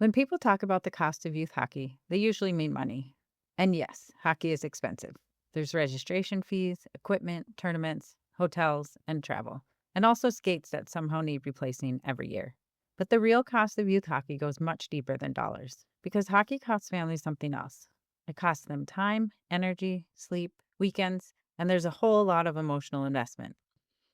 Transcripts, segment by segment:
When people talk about the cost of youth hockey, they usually mean money. And yes, hockey is expensive. There's registration fees, equipment, tournaments, hotels, and travel, and also skates that somehow need replacing every year. But the real cost of youth hockey goes much deeper than dollars because hockey costs families something else. It costs them time, energy, sleep, weekends, and there's a whole lot of emotional investment.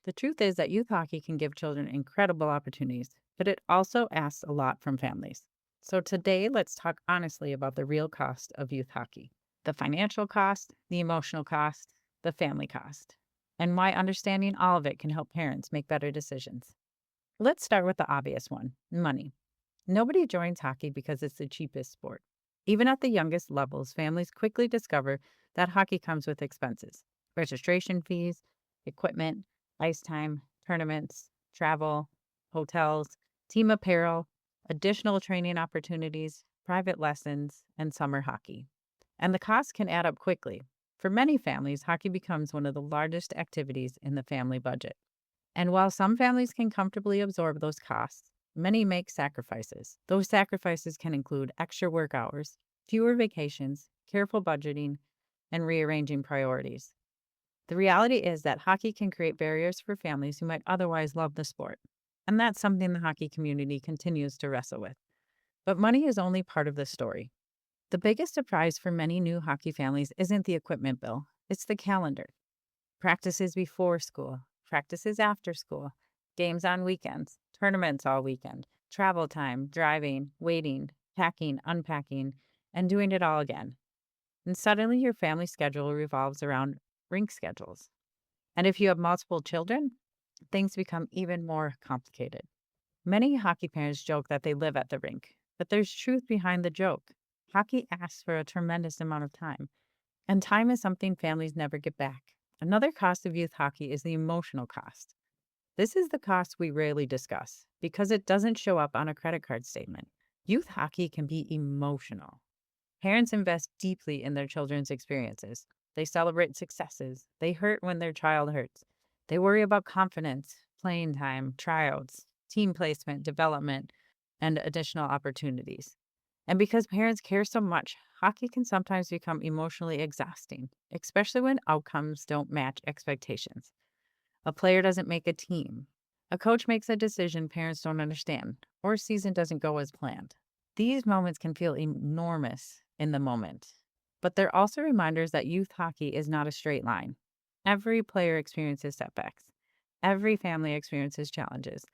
The truth is that youth hockey can give children incredible opportunities, but it also asks a lot from families. So today, let's talk honestly about the real cost of youth hockey, the financial cost, the emotional cost, the family cost, and why understanding all of it can help parents make better decisions. Let's start with the obvious one, money. Nobody joins hockey because it's the cheapest sport. Even at the youngest levels, families quickly discover that hockey comes with expenses: registration fees, equipment, ice time, tournaments, travel, hotels, team apparel, additional training opportunities, private lessons, and summer hockey. And the costs can add up quickly. For many families, hockey becomes one of the largest activities in the family budget. And while some families can comfortably absorb those costs, many make sacrifices. Those sacrifices can include extra work hours, fewer vacations, careful budgeting, and rearranging priorities. The reality is that hockey can create barriers for families who might otherwise love the sport. And that's something the hockey community continues to wrestle with. But money is only part of the story. The biggest surprise for many new hockey families isn't the equipment bill, it's the calendar. Practices before school, practices after school, games on weekends, tournaments all weekend, travel time, driving, waiting, packing, unpacking, and doing it all again. And suddenly your family schedule revolves around rink schedules. And if you have multiple children, things become even more complicated. Many hockey parents joke that they live at the rink, but there's truth behind the joke. Hockey asks for a tremendous amount of time, and time is something families never get back. Another cost of youth hockey is the emotional cost. This is the cost we rarely discuss because it doesn't show up on a credit card statement. Youth hockey can be emotional. Parents invest deeply in their children's experiences. They celebrate successes. They hurt when their child hurts. They worry about confidence, playing time, tryouts, team placement, development, and additional opportunities. And because parents care so much, hockey can sometimes become emotionally exhausting, especially when outcomes don't match expectations. A player doesn't make a team. A coach makes a decision parents don't understand, or a season doesn't go as planned. These moments can feel enormous in the moment, but they're also reminders that youth hockey is not a straight line. Every player experiences setbacks. Every family experiences challenges.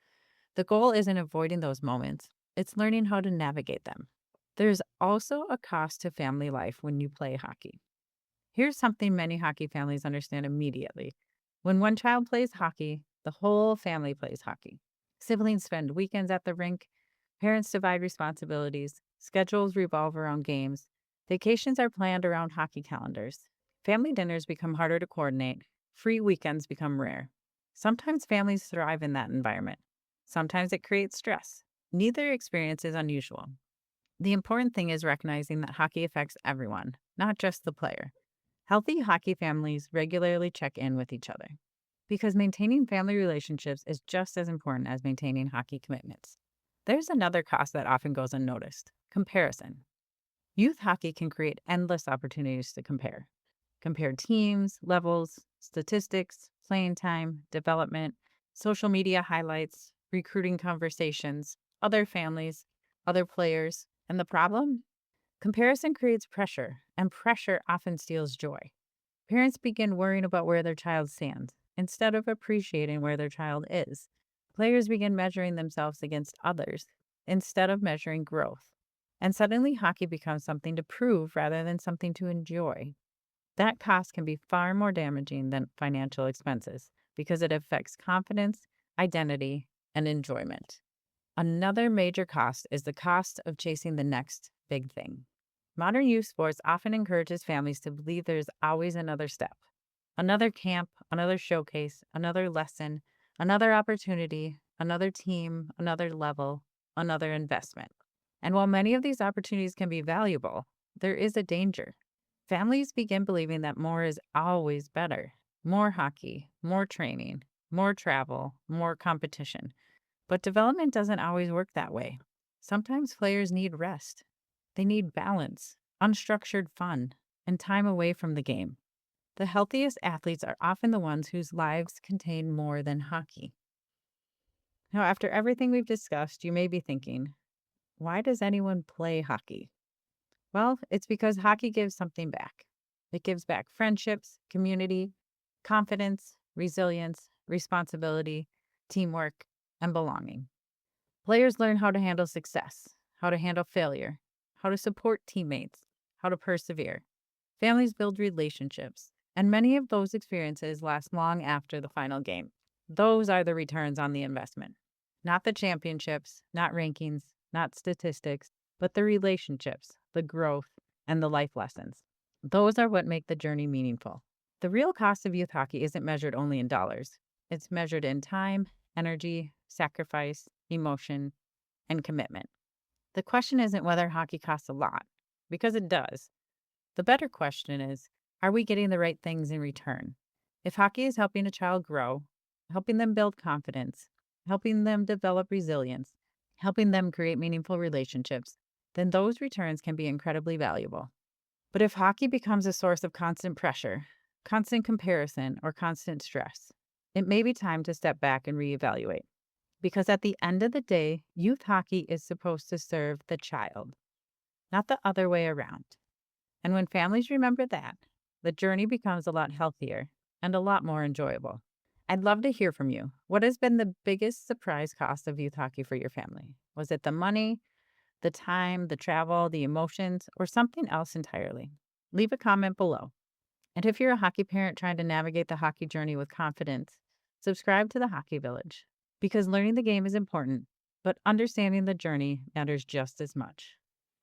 The goal isn't avoiding those moments, it's learning how to navigate them. There's also a cost to family life when you play hockey. Here's something many hockey families understand immediately. When one child plays hockey, the whole family plays hockey. Siblings spend weekends at the rink, parents divide responsibilities, schedules revolve around games, vacations are planned around hockey calendars. Family dinners become harder to coordinate, free weekends become rare. Sometimes families thrive in that environment. Sometimes it creates stress. Neither experience is unusual. The important thing is recognizing that hockey affects everyone, not just the player. Healthy hockey families regularly check in with each other because maintaining family relationships is just as important as maintaining hockey commitments. There's another cost that often goes unnoticed: comparison. Youth hockey can create endless opportunities to compare. Compare teams, levels, statistics, playing time, development, social media highlights, recruiting conversations, other families, other players. And the problem? Comparison creates pressure, and pressure often steals joy. Parents begin worrying about where their child stands instead of appreciating where their child is. Players begin measuring themselves against others instead of measuring growth. And suddenly, hockey becomes something to prove rather than something to enjoy. That cost can be far more damaging than financial expenses because it affects confidence, identity, and enjoyment. Another major cost is the cost of chasing the next big thing. Modern youth sports often encourages families to believe there's always another step, another camp, another showcase, another lesson, another opportunity, another team, another level, another investment. And while many of these opportunities can be valuable, there is a danger. Families begin believing that more is always better: more hockey, more training, more travel, more competition. But development doesn't always work that way. Sometimes players need rest. They need balance, unstructured fun, and time away from the game. The healthiest athletes are often the ones whose lives contain more than hockey. Now, after everything we've discussed, you may be thinking, why does anyone play hockey? Well, it's because hockey gives something back. It gives back friendships, community, confidence, resilience, responsibility, teamwork, and belonging. Players learn how to handle success, how to handle failure, how to support teammates, how to persevere. Families build relationships, and many of those experiences last long after the final game. Those are the returns on the investment. Not the championships, not rankings, not statistics, but the relationships, the growth, and the life lessons. Those are what make the journey meaningful. The real cost of youth hockey isn't measured only in dollars. It's measured in time, energy, sacrifice, emotion, and commitment. The question isn't whether hockey costs a lot, because it does. The better question is, are we getting the right things in return? If hockey is helping a child grow, helping them build confidence, helping them develop resilience, helping them create meaningful relationships, then those returns can be incredibly valuable. But if hockey becomes a source of constant pressure, constant comparison, or constant stress, it may be time to step back and reevaluate. Because at the end of the day, youth hockey is supposed to serve the child, not the other way around. And when families remember that, the journey becomes a lot healthier and a lot more enjoyable. I'd love to hear from you. What has been the biggest surprise cost of youth hockey for your family? Was it the money, the time, the travel, the emotions, or something else entirely? Leave a comment below. And if you're a hockey parent trying to navigate the hockey journey with confidence, subscribe to the Hockey Village because learning the game is important, but understanding the journey matters just as much.